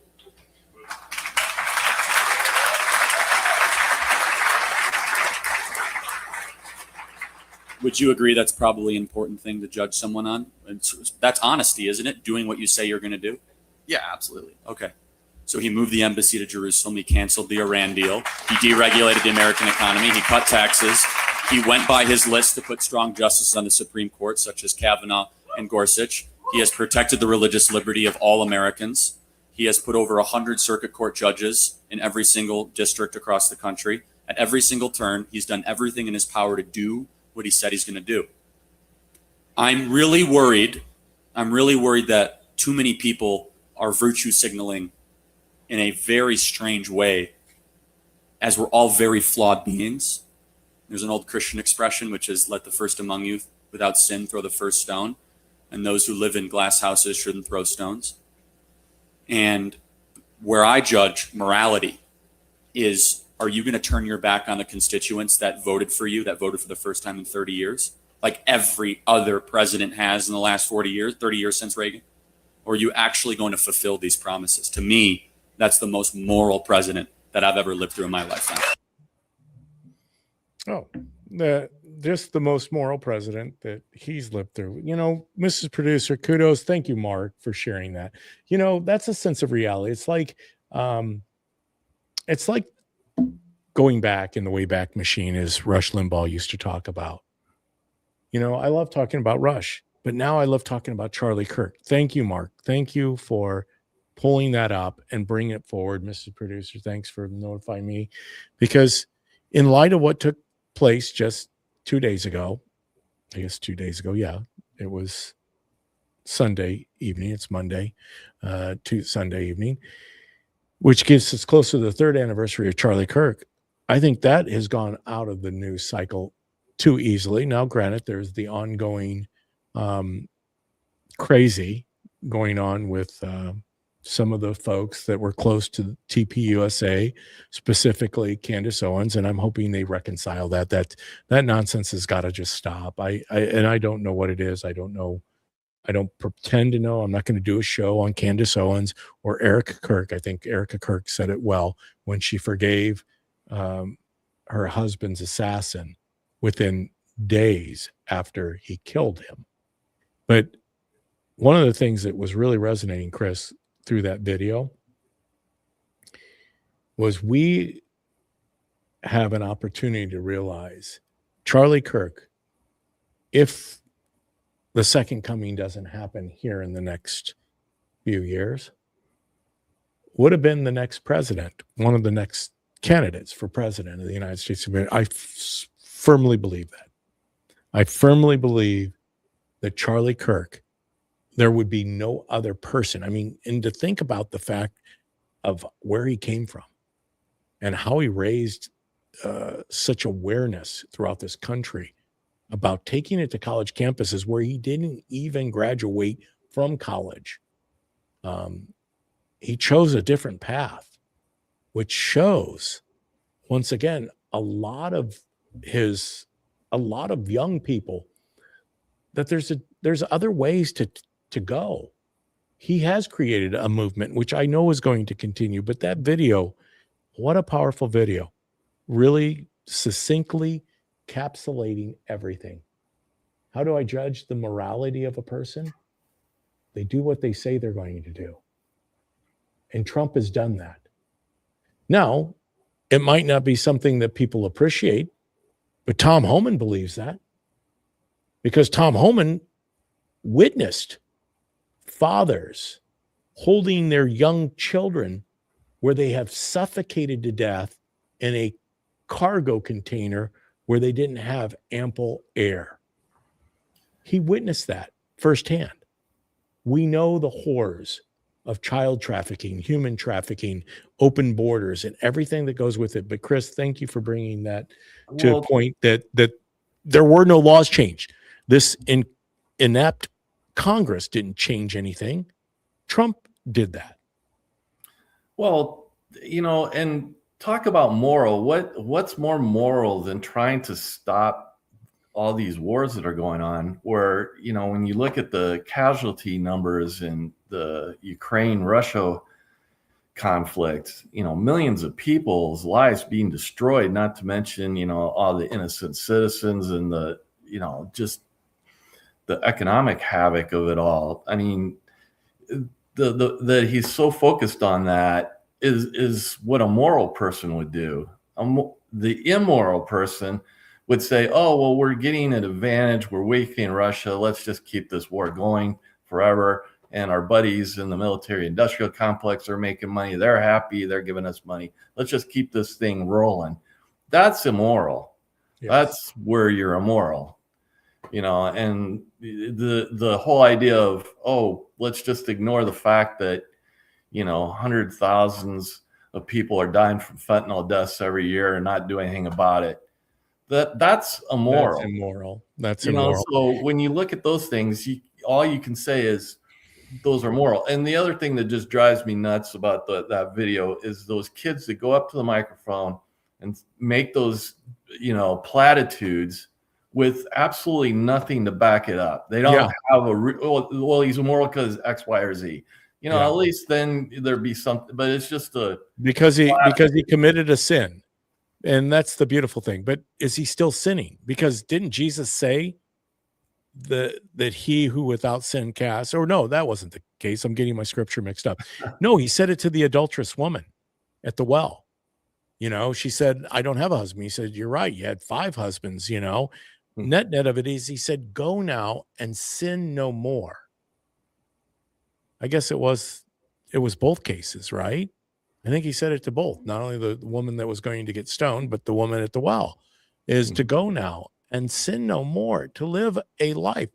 Would you agree that's probably an important thing to judge someone on? That's honesty, isn't it? Doing what you say you're going to do? Yeah, absolutely. Okay. So he moved the embassy to Jerusalem. He canceled the Iran deal. He deregulated the American economy. He cut taxes. He went by his list to put strong justices on the Supreme Court, such as Kavanaugh and Gorsuch. He has protected the religious liberty of all Americans. He has put over 100 circuit court judges in every single district across the country. At every single turn, he's done everything in his power to do what he said he's going to do. I'm really worried that too many people are virtue signaling in a very strange way, as we're all very flawed beings. There's an old Christian expression, which is, let the first among you without sin throw the first stone, and those who live in glass houses shouldn't throw stones. And where I judge morality is, are you going to turn your back on the constituents that voted for you, that voted for the first time in 30 years, like every other president has in the last 30 years since Reagan? Or are you actually going to fulfill these promises? To me, that's the most moral president that I've ever lived through in my lifetime. Oh, just the most moral president that he's lived through. You know, Mrs. Producer, kudos. Thank you, Mark, for sharing that. You know, that's a sense of reality. It's like going back in the Wayback Machine, as Rush Limbaugh used to talk about. You know, I love talking about Rush, but now I love talking about Charlie Kirk. Thank you, Mark. Thank you for pulling that up and bringing it forward. Mrs. Producer, thanks for notifying me, because in light of what took place just 2 days ago, I guess 2 days ago, yeah, it was Sunday evening. It's Monday, Sunday evening, which gets us close to the 3rd anniversary of Charlie Kirk. I think that has gone out of the news cycle too easily. Now, granted, there's the ongoing crazy going on with some of the folks that were close to TPUSA, specifically Candace Owens, and I'm hoping they reconcile that. That nonsense has got to just stop. I don't know what it is. I don't know. I don't pretend to know. I'm not going to do a show on Candace Owens or Erica Kirk. I think Erica Kirk said it well when she forgave her husband's assassin within days after he killed him. But one of the things that was really resonating, Chris, through that video was we have an opportunity to realize Charlie Kirk, if the second coming doesn't happen here in the next few years, would have been the next president, one of the next candidates for president of the United States of America. I firmly believe that. I firmly believe that Charlie Kirk, there would be no other person. I mean, and to think about the fact of where he came from and how he raised such awareness throughout this country about taking it to college campuses where he didn't even graduate from college. He chose a different path, which shows, once again, a lot of young people that there's other ways to go. He has created a movement, which I know is going to continue, but that video, what a powerful video, really succinctly encapsulating everything. How do I judge the morality of a person? They do what they say they're going to do. And Trump has done that. Now, it might not be something that people appreciate, but Tom Homan believes that, because Tom Homan witnessed fathers holding their young children where they have suffocated to death in a cargo container where they didn't have ample air. He witnessed that firsthand. We know the horrors of child trafficking, human trafficking, open borders, and everything that goes with it. But Chris, thank you for bringing that to a point that there were no laws changed. This inept Congress didn't change anything. Trump did that. Well, and talk about moral. What's more moral than trying to stop all these wars that are going on? Where, when you look at the casualty numbers in the Ukraine-Russia conflict, millions of people's lives being destroyed, not to mention, all the innocent citizens and the, just the economic havoc of it all. I mean, that he's so focused on that is what a moral person would do. The immoral person would say, oh, well, we're getting an advantage. We're weakening Russia. Let's just keep this war going forever. And our buddies in the military industrial complex are making money. They're happy. They're giving us money. Let's just keep this thing rolling. That's immoral. Yes. That's where you're immoral. And the whole idea of, oh, let's just ignore the fact that, hundred thousands of people are dying from fentanyl deaths every year and not do anything about it. That's immoral. That's immoral. That's immoral. So when you look at those things, all you can say is those are moral. And the other thing that just drives me nuts about that video is those kids that go up to the microphone and make those, platitudes with absolutely nothing to back it up. They don't have well, he's immoral because X, Y, or Z. At least then there'd be something, but it's just because he committed a sin. And that's the beautiful thing. But is he still sinning? Because didn't Jesus say that he who without sin casts, or no, that wasn't the case. I'm getting my scripture mixed up. No, he said it to the adulterous woman at the well. She said, I don't have a husband. He said, you're right. You had 5 husbands, Net of it is he said, go now and sin no more. I guess it was both cases, right? I think he said it to both, not only the woman that was going to get stoned, but the woman at the well, is to go now and sin no more, to live a life.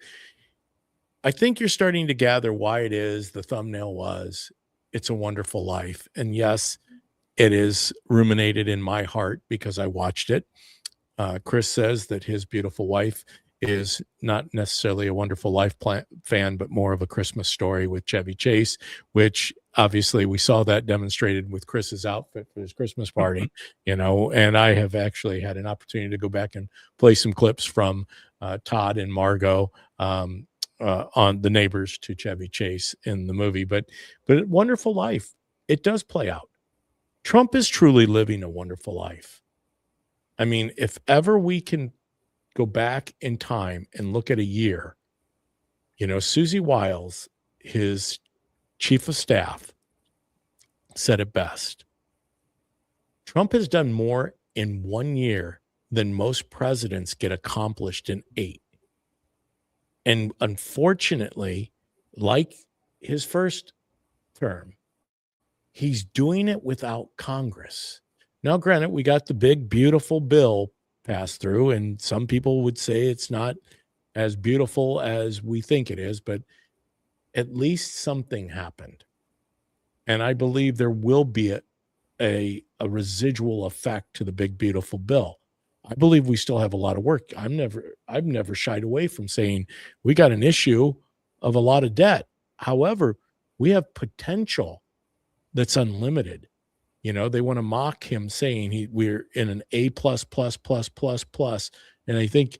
I think you're starting to gather why it is the thumbnail was, It's a Wonderful Life. And yes, it is ruminated in my heart because I watched it. Chris says that his beautiful wife is not necessarily a Wonderful Life fan, but more of A Christmas Story with Chevy Chase, which obviously we saw that demonstrated with Chris's outfit for his Christmas party, and I have actually had an opportunity to go back and play some clips from Todd and Margot on the neighbors to Chevy Chase in the movie. But Wonderful Life, it does play out. Trump is truly living a wonderful life. I mean, if ever we can go back in time and look at a year, Susie Wiles, his chief of staff, said it best. Trump has done more in 1 year than most presidents get accomplished in 8. And unfortunately, like his first term, he's doing it without Congress. Now, granted, we got the big, beautiful bill passed through, and some people would say it's not as beautiful as we think it is, but at least something happened. And I believe there will be a residual effect to the big, beautiful bill. I believe we still have a lot of work. I've never shied away from saying we got an issue of a lot of debt. However, we have potential that's unlimited. They want to mock him saying we're in an A+++++. And I think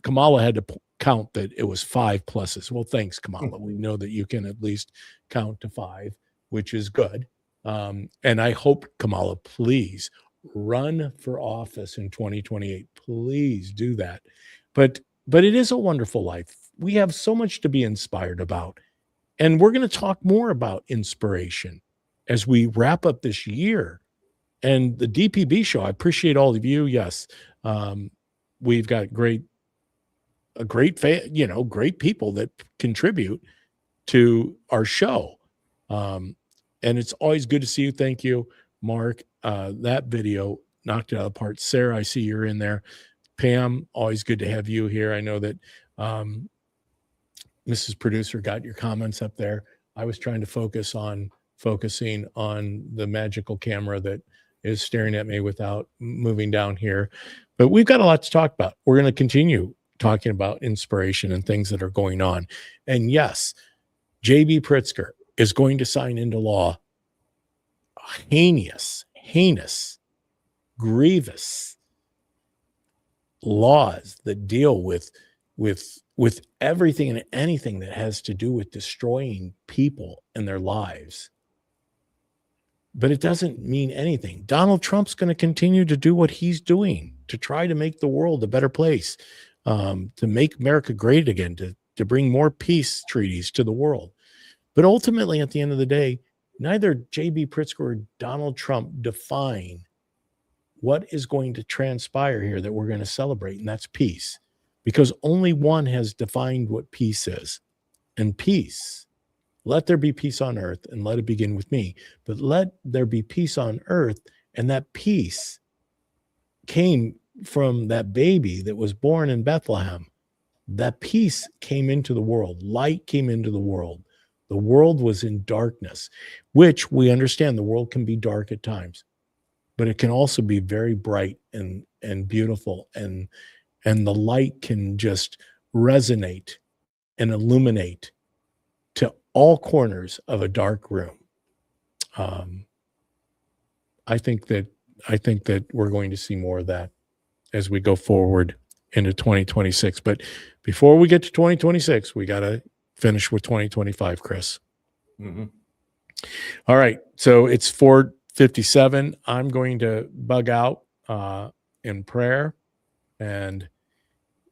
Kamala had to count that it was 5 pluses. Well, thanks, Kamala. We know that you can at least count to 5, which is good. And I hope, Kamala, please run for office in 2028. Please do that. But it is a wonderful life. We have so much to be inspired about. And we're going to talk more about inspiration as we wrap up this year. And the DPB show, I appreciate all of you. Yes, we've got great people that contribute to our show. And it's always good to see you. Thank you, Mark. That video knocked it out of the park. Sarah, I see you're in there. Pam, always good to have you here. I know that Mrs. Producer got your comments up there. I was trying to focusing on the magical camera that is staring at me without moving down here. But we've got a lot to talk about. We're going to continue talking about inspiration and things that are going on. And yes, J.B. Pritzker is going to sign into law heinous, grievous laws that deal with everything and anything that has to do with destroying people and their lives. But it doesn't mean anything. Donald Trump's going to continue to do what he's doing to try to make the world a better place, to make America great again, to bring more peace treaties to the world. But ultimately, at the end of the day, neither J.B. Pritzker or Donald Trump define what is going to transpire here that we're going to celebrate, and that's peace. Because only one has defined what peace is. And peace, let there be peace on earth, and let it begin with me. But let there be peace on earth, and that peace came from that baby that was born in Bethlehem. That peace came into the world. Light came into the world. The world was in darkness, which we understand the world can be dark at times, but it can also be very bright and beautiful, and the light can just resonate and illuminate to all corners of a dark room. I think that we're going to see more of that as we go forward into 2026. But before we get to 2026, we got to finish with 2025, Chris. Mm-hmm. All right. So it's 4:57. I'm going to bug out in prayer, and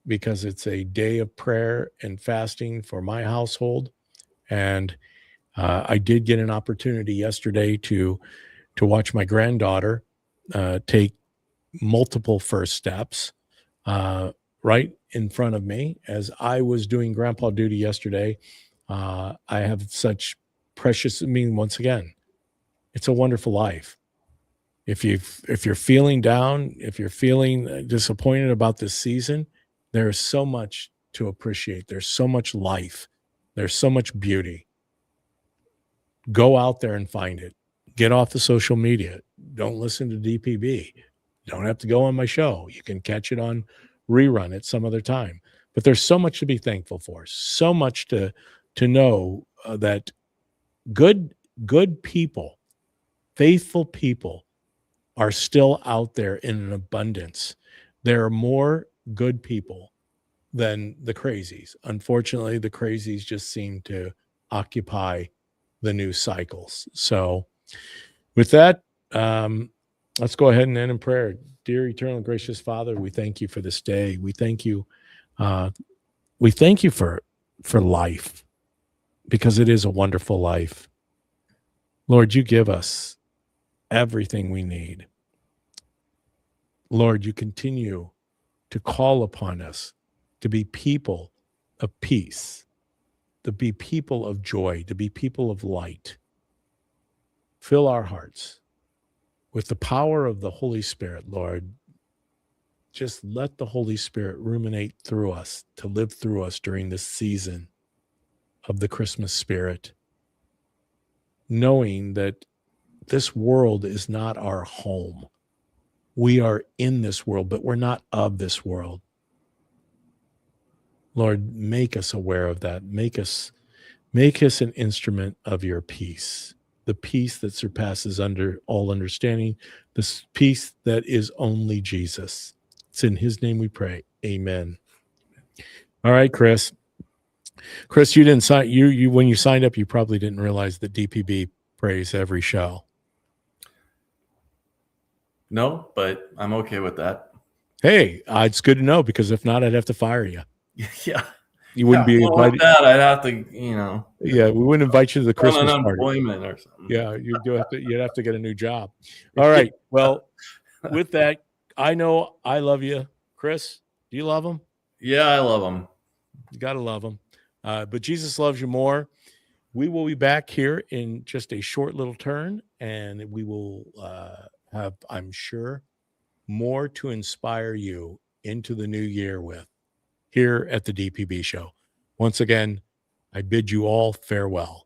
because it's a day of prayer and fasting for my household. And I did get an opportunity yesterday to watch my granddaughter take multiple first steps right in front of me as I was doing grandpa duty yesterday. I have such precious, once again, it's a wonderful life. If you're feeling down, if you're feeling disappointed about this season, there's so much to appreciate. There's so much life. There's so much beauty. Go out there and find it. Get off the social media. Don't listen to DPB. Don't have to go on my show. You can catch it on rerun at some other time. But there's so much to be thankful for. So much to know that good people, faithful people are still out there in an abundance. There are more good people than the crazies. Unfortunately, the crazies just seem to occupy the news cycles. So with that, let's go ahead and end in prayer. Dear eternal gracious Father, we thank you for this day. We thank you. We thank you for life, because it is a wonderful life. Lord, you give us everything we need. Lord, you continue to call upon us to be people of peace, to be people of joy, to be people of light. Fill our hearts with the power of the Holy Spirit, Lord. Just let the Holy Spirit ruminate through us, to live through us during this season of the Christmas spirit, knowing that this world is not our home. We are in this world, but we're not of this world. Lord, make us aware of that. Make us an instrument of your peace, the peace that surpasses all understanding, this peace that is only Jesus. It's in his name we pray. Amen. All right, Chris. Chris, you didn't sign. You when you signed up, you probably didn't realize that DPB prays every show. No, but I'm okay with that. Hey, it's good to know, because if not, I'd have to fire you. Yeah. You wouldn't be invited. With that, I'd have to, Yeah, we wouldn't invite you to the Christmas party. Unemployment or something. Yeah, you'd have to get a new job. All right. Well, with that, I know I love you, Chris. Do you love him? Yeah, I love him. You gotta love him. But Jesus loves you more. We will be back here in just a short little turn, and we will have, I'm sure, more to inspire you into the new year with here at the DPB show. Once again, I bid you all farewell.